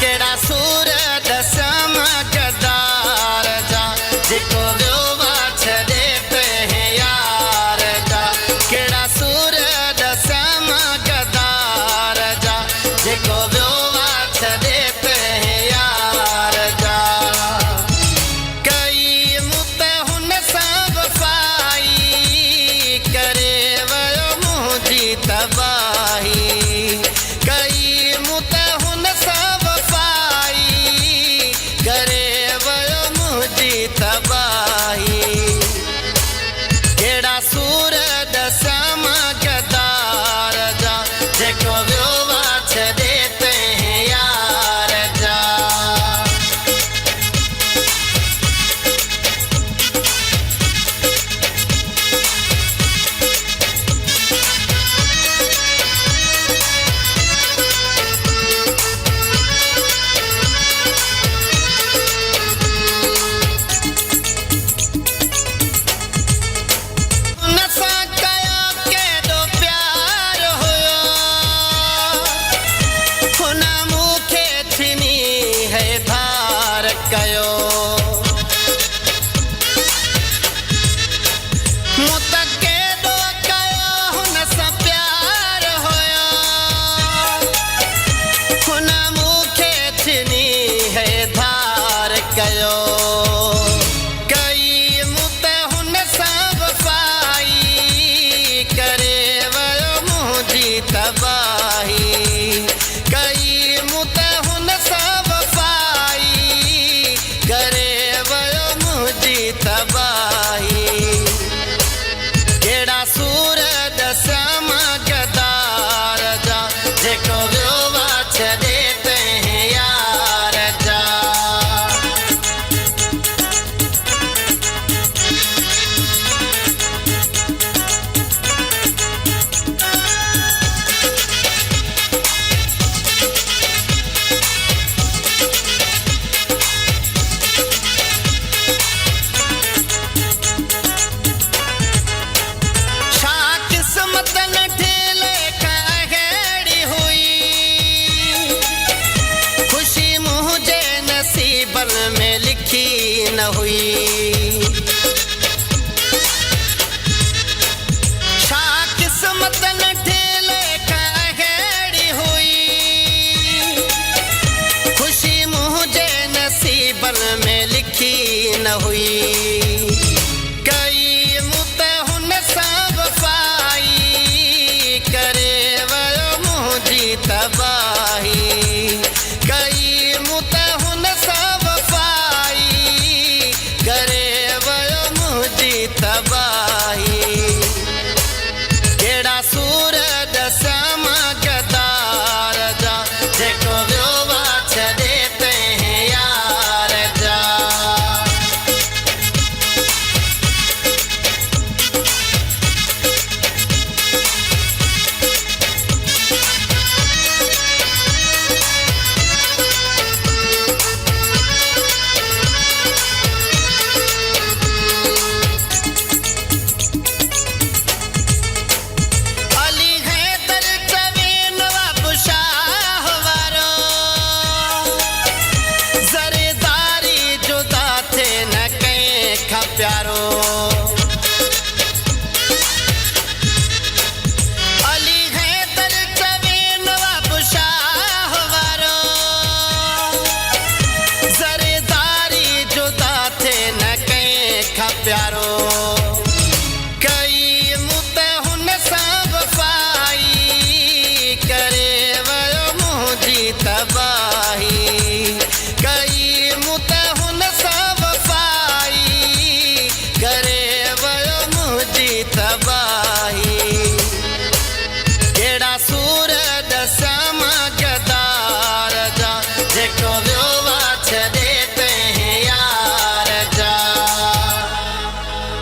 केड़ा सूरत समझदार जा जेको वियो छॾे पे यार जा केड़ा सूरत समझदार जा जेको वियो छॾे पे यार जा कई मुत हुन सां वफ़ाई करे वियो मुंहिंजी तबाही कई मुत हुन सां वफ़ाई करे वियो मुंहिंजी तबाही कहिड़ा सूरत समझदार जा जेको वियो छॾे पे यार जा हुन सां कयो केॾो प्यार हुयो हुन मूंखे छिनी है धार कयो मूं त केॾो कयो हुन सां प्यार हुयो हुन मूंखे छिनी है धार कयो कई मूं त हुन सां वफ़ाई करे वियो मुंहिंजी तबाही